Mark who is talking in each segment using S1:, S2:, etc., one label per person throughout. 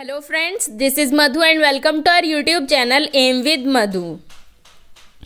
S1: Hello friends, this is Madhu and welcome to our YouTube channel M with Madhu.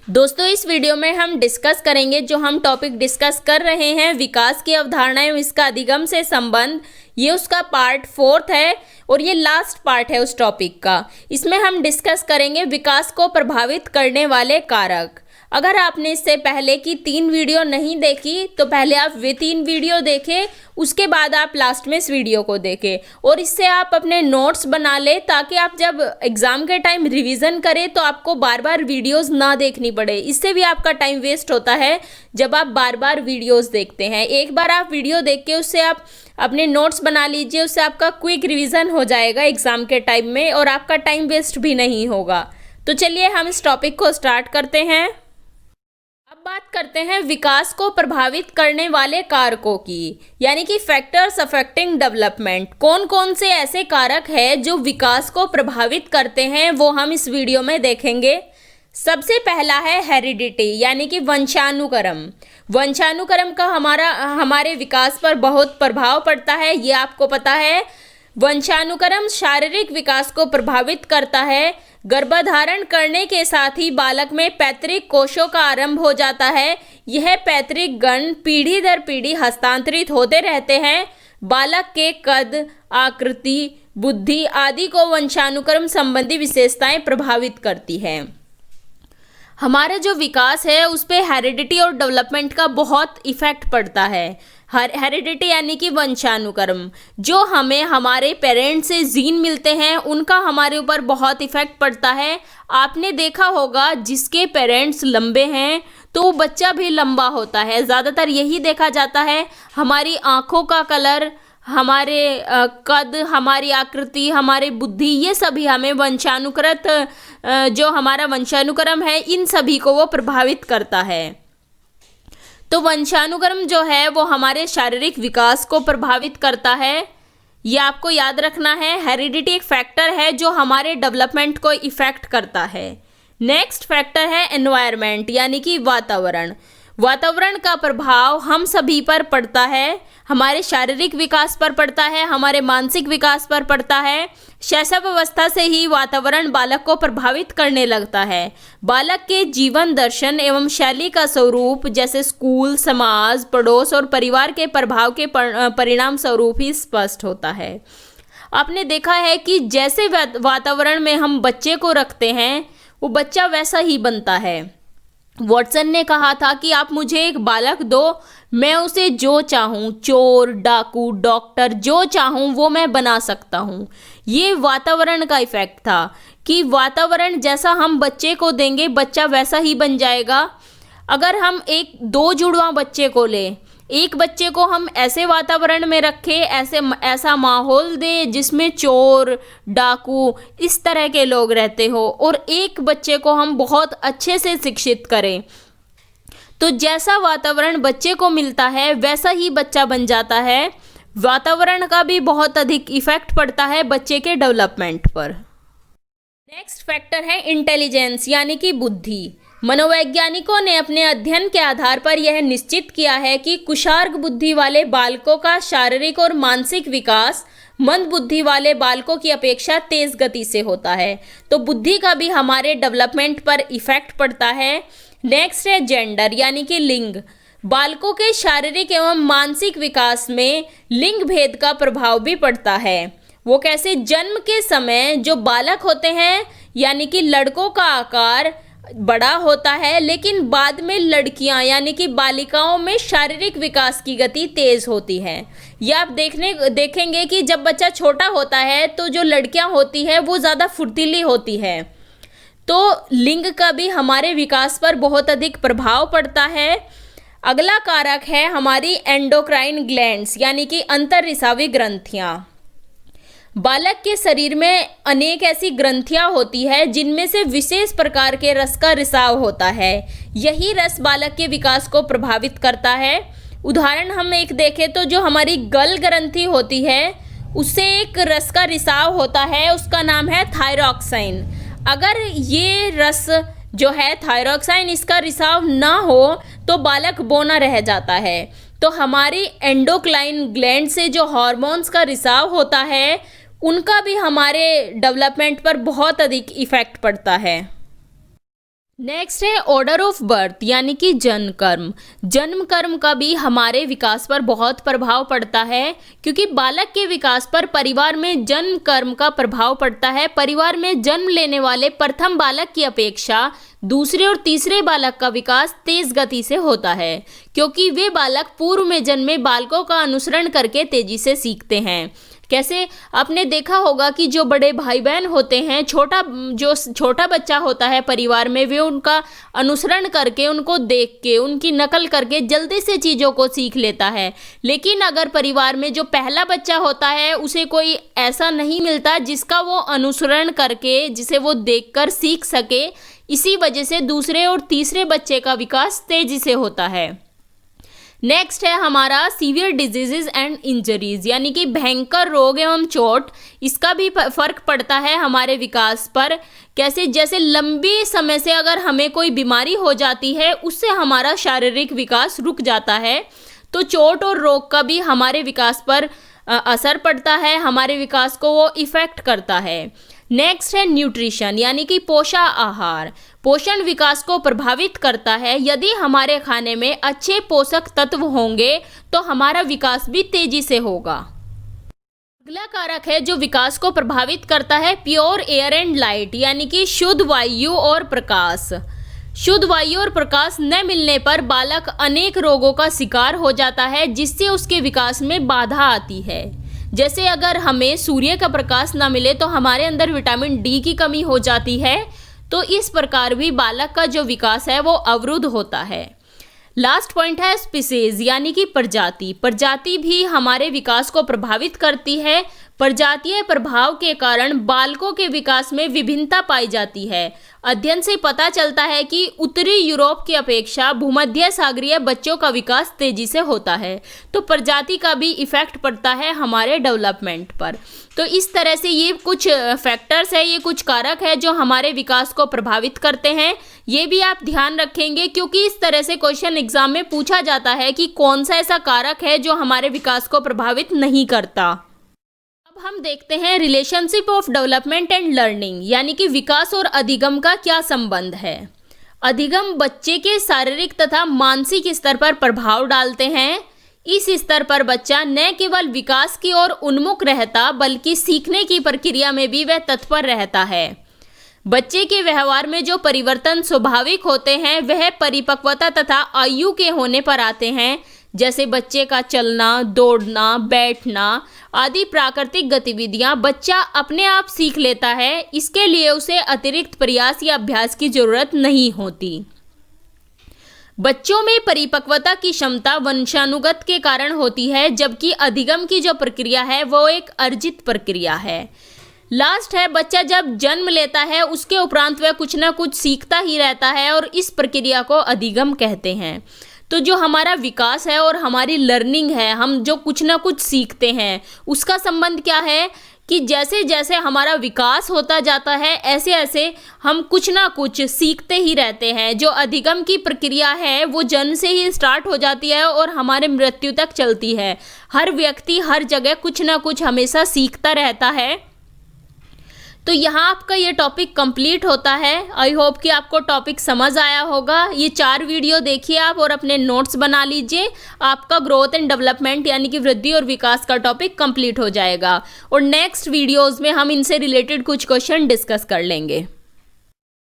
S1: दोस्तों, इस video में हम discuss करेंगे, जो हम टॉपिक डिस्कस कर रहे हैं, विकास की अवधारणा एवं इसका अधिगम से संबंध। ये उसका पार्ट 4 है और ये लास्ट पार्ट है उस टॉपिक का। इसमें हम डिस्कस करेंगे विकास को प्रभावित करने वाले कारक। अगर आपने इससे पहले की 3 वीडियो नहीं देखी तो पहले आप वे 3 वीडियो देखें, उसके बाद आप लास्ट में इस वीडियो को देखें और इससे आप अपने नोट्स बना लें, ताकि आप जब एग्ज़ाम के टाइम रिवीजन करें तो आपको बार बार वीडियोस ना देखनी पड़े। इससे भी आपका टाइम वेस्ट होता है जब आप बार बार वीडियोस देखते हैं। एक बार आप वीडियो देख के उससे आप अपने नोट्स बना लीजिए, उससे आपका क्विक रिवीजन हो जाएगा एग्ज़ाम के टाइम में और आपका टाइम वेस्ट भी नहीं होगा। तो चलिए हम इस टॉपिक को स्टार्ट करते हैं। अब बात करते हैं विकास को प्रभावित करने वाले कारकों की, यानी कि फैक्टर्स अफेक्टिंग डेवलपमेंट। कौन कौन से ऐसे कारक हैं जो विकास को प्रभावित करते हैं, वो हम इस वीडियो में देखेंगे। सबसे पहला है हेरिडिटी, यानी कि वंशानुक्रम। वंशानुक्रम का हमारे विकास पर बहुत प्रभाव पड़ता है, ये आपको पता है। वंशानुक्रम शारीरिक विकास को प्रभावित करता है। गर्भधारण करने के साथ ही बालक में पैतृक कोशों का आरंभ हो जाता है। यह पैतृक गण पीढ़ी दर पीढ़ी हस्तांतरित होते रहते हैं। बालक के कद, आकृति, बुद्धि आदि को वंशानुक्रम संबंधी विशेषताएं प्रभावित करती हैं। हमारा जो विकास है उस पर हेरिडिटी और डेवलपमेंट का बहुत इफेक्ट पड़ता है। हेरिडिटी यानी कि वंशानुक्रम, जो हमें हमारे पेरेंट्स से जीन मिलते हैं उनका हमारे ऊपर बहुत इफेक्ट पड़ता है। आपने देखा होगा जिसके पेरेंट्स लंबे हैं तो वो बच्चा भी लंबा होता है। ज़्यादातर यही देखा जाता है। हमारी आँखों का कलर, हमारे कद, हमारी आकृति, हमारी बुद्धि, ये सभी हमें वंशानुकृत जो हमारा वंशानुक्रम है इन सभी को वो प्रभावित करता है। तो वंशानुक्रम जो है वो हमारे शारीरिक विकास को प्रभावित करता है, ये आपको याद रखना है। हेरिडिटी एक फैक्टर है जो हमारे डेवलपमेंट को इफ़ेक्ट करता है। नेक्स्ट फैक्टर है एनवायरनमेंट, यानी कि वातावरण। वातावरण का प्रभाव हम सभी पर पड़ता है। हमारे शारीरिक विकास पर पड़ता है, हमारे मानसिक विकास पर पड़ता है। शैशवावस्था से ही वातावरण बालक को प्रभावित करने लगता है। बालक के जीवन दर्शन एवं शैली का स्वरूप, जैसे स्कूल, समाज, पड़ोस और परिवार के प्रभाव के परिणाम स्वरूप ही स्पष्ट होता है। आपने देखा है कि जैसे वातावरण में हम बच्चे को रखते हैं वो बच्चा वैसा ही बनता है। वॉटसन ने कहा था कि आप मुझे एक बालक दो, मैं उसे जो चाहूँ, चोर, डाकू, डॉक्टर, जो चाहूँ वो मैं बना सकता हूँ। ये वातावरण का इफेक्ट था कि वातावरण जैसा हम बच्चे को देंगे बच्चा वैसा ही बन जाएगा। अगर हम दो जुड़वा बच्चे को लें, एक बच्चे को हम ऐसे वातावरण में रखें, ऐसा माहौल दें जिसमें चोर, डाकू, इस तरह के लोग रहते हो, और एक बच्चे को हम बहुत अच्छे से शिक्षित करें, तो जैसा वातावरण बच्चे को मिलता है वैसा ही बच्चा बन जाता है। वातावरण का भी बहुत अधिक इफेक्ट पड़ता है बच्चे के डेवलपमेंट पर। नेक्स्ट फैक्टर है इंटेलिजेंस, यानी कि बुद्धि। मनोवैज्ञानिकों ने अपने अध्ययन के आधार पर यह निश्चित किया है कि कुशार्ग बुद्धि वाले बालकों का शारीरिक और मानसिक विकास मंद बुद्धि वाले बालकों की अपेक्षा तेज गति से होता है। तो बुद्धि का भी हमारे डेवलपमेंट पर इफेक्ट पड़ता है। नेक्स्ट है जेंडर, यानी कि लिंग। बालकों के शारीरिक एवं मानसिक विकास में लिंग भेद का प्रभाव भी पड़ता है। वो कैसे? जन्म के समय जो बालक होते हैं, यानी कि लड़कों का आकार बड़ा होता है, लेकिन बाद में लड़कियां यानी कि बालिकाओं में शारीरिक विकास की गति तेज होती है। यह आप देखेंगे कि जब बच्चा छोटा होता है तो जो लड़कियां होती है वो ज़्यादा फुर्तीली होती है। तो लिंग का भी हमारे विकास पर बहुत अधिक प्रभाव पड़ता है। अगला कारक है हमारी एंडोक्राइन ग्लैंड्स, यानी कि अंतर्रिसावी ग्रंथियां। बालक के शरीर में अनेक ऐसी ग्रंथियां होती है जिनमें से विशेष प्रकार के रस का रिसाव होता है। यही रस बालक के विकास को प्रभावित करता है। उदाहरण हम एक देखें तो जो हमारी गल ग्रंथि होती है उससे एक रस का रिसाव होता है, उसका नाम है थायरॉक्साइन। अगर ये रस जो है थायरॉक्साइन, इसका रिसाव ना हो तो बालक बौना रह जाता है। तो हमारी एंडोक्राइन ग्लैंड से जो हार्मोन्स का रिसाव होता है उनका भी हमारे डेवलपमेंट पर बहुत अधिक इफेक्ट पड़ता है। नेक्स्ट है ऑर्डर ऑफ बर्थ यानी कि जन्म कर्म। जन्म कर्म का भी हमारे विकास पर बहुत प्रभाव पड़ता है, क्योंकि बालक के विकास पर परिवार में जन्म कर्म का प्रभाव पड़ता है। परिवार में जन्म लेने वाले प्रथम बालक की अपेक्षा दूसरे और तीसरे बालक का विकास तेज गति से होता है, क्योंकि वे बालक पूर्व में जन्मे बालकों का अनुसरण करके तेजी से सीखते हैं। कैसे? आपने देखा होगा कि जो बड़े भाई बहन होते हैं, जो छोटा बच्चा होता है परिवार में, वे उनका अनुसरण करके, उनको देख के, उनकी नकल करके जल्दी से चीज़ों को सीख लेता है। लेकिन अगर परिवार में जो पहला बच्चा होता है उसे कोई ऐसा नहीं मिलता जिसका वो अनुसरण करके, जिसे वो देखकर सीख सके, इसी वजह से दूसरे और तीसरे बच्चे का विकास तेजी से होता है। नेक्स्ट है हमारा सीवियर डिजीजेज एंड इंजरीज यानी कि भयंकर रोग एवं चोट। इसका भी फर्क पड़ता है हमारे विकास पर। कैसे? जैसे लंबी समय से अगर हमें कोई बीमारी हो जाती है, उससे हमारा शारीरिक विकास रुक जाता है। तो चोट और रोग का भी हमारे विकास पर असर पड़ता है, हमारे विकास को वो इफेक्ट करता है। नेक्स्ट है न्यूट्रिशन यानी कि पोषण आहार। पोषण विकास को प्रभावित करता है। यदि हमारे खाने में अच्छे पोषक तत्व होंगे तो हमारा विकास भी तेजी से होगा। अगला कारक है जो विकास को प्रभावित करता है प्योर एयर एंड लाइट यानी कि शुद्ध वायु और प्रकाश। शुद्ध वायु और प्रकाश न मिलने पर बालक अनेक रोगों का शिकार हो जाता है, जिससे उसके विकास में बाधा आती है। जैसे अगर हमें सूर्य का प्रकाश ना मिले तो हमारे अंदर विटामिन डी की कमी हो जाती है। तो इस प्रकार भी बालक का जो विकास है वो अवरुद्ध होता है। लास्ट पॉइंट है स्पीसीज यानी कि प्रजाति। प्रजाति भी हमारे विकास को प्रभावित करती है। प्रजातीय प्रभाव के कारण बालकों के विकास में विभिन्नता पाई जाती है। अध्ययन से पता चलता है कि उत्तरी यूरोप की अपेक्षा भूमध्य सागरीय बच्चों का विकास तेजी से होता है। तो प्रजाति का भी इफेक्ट पड़ता है हमारे डेवलपमेंट पर। तो इस तरह से ये कुछ फैक्टर्स है, ये कुछ कारक है जो हमारे विकास को प्रभावित करते हैं। ये भी आप ध्यान रखेंगे, क्योंकि इस तरह से क्वेश्चन एग्जाम में पूछा जाता है कि कौन सा ऐसा कारक है जो हमारे विकास को प्रभावित नहीं करता। अब हम देखते हैं relationship of development and learning यानी कि विकास और अधिगम का क्या संबंध है। अधिगम बच्चे के शारीरिक तथा मानसिक स्तर पर प्रभाव डालते हैं। इस स्तर पर बच्चा न केवल विकास की ओर उन्मुख रहता, बल्कि सीखने की प्रक्रिया में भी वह तत्पर रहता है। बच्चे के व्यवहार में जो परिवर्तन स्वाभाविक होते हैं वह परिपक्वता तथा आयु के होने पर आते हैं। जैसे बच्चे का चलना, दौड़ना, बैठना आदि प्राकृतिक गतिविधियां बच्चा अपने आप सीख लेता है। इसके लिए उसे अतिरिक्त प्रयास या अभ्यास की जरूरत नहीं होती। बच्चों में परिपक्वता की क्षमता वंशानुगत के कारण होती है, जबकि अधिगम की जो प्रक्रिया है वो एक अर्जित प्रक्रिया है। लास्ट है बच्चा जब जन्म लेता है उसके उपरांत वह कुछ ना कुछ सीखता ही रहता है और इस प्रक्रिया को अधिगम कहते हैं। तो जो हमारा विकास है और हमारी लर्निंग है, हम जो कुछ ना कुछ सीखते हैं, उसका संबंध क्या है कि जैसे जैसे हमारा विकास होता जाता है ऐसे ऐसे हम कुछ ना कुछ सीखते ही रहते हैं। जो अधिगम की प्रक्रिया है वो जन्म से ही स्टार्ट हो जाती है और हमारे मृत्यु तक चलती है। हर व्यक्ति हर जगह कुछ ना कुछ हमेशा सीखता रहता है। तो यहाँ आपका ये टॉपिक कंप्लीट होता है। आई होप कि आपको टॉपिक समझ आया होगा। ये 4 वीडियो देखिए आप और अपने नोट्स बना लीजिए। आपका ग्रोथ एंड डेवलपमेंट यानी कि वृद्धि और विकास का टॉपिक कंप्लीट हो जाएगा और नेक्स्ट वीडियोस में हम इनसे रिलेटेड कुछ क्वेश्चन डिस्कस कर लेंगे।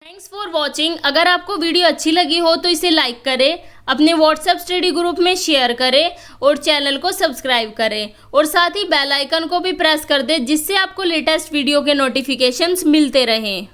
S1: Thanks for watching. अगर आपको वीडियो अच्छी लगी हो तो इसे लाइक करें, अपने व्हाट्सएप स्टडी ग्रुप में शेयर करें और चैनल को सब्सक्राइब करें और साथ ही बेल आइकन को भी प्रेस कर दें, जिससे आपको लेटेस्ट वीडियो के नोटिफिकेशंस मिलते रहें।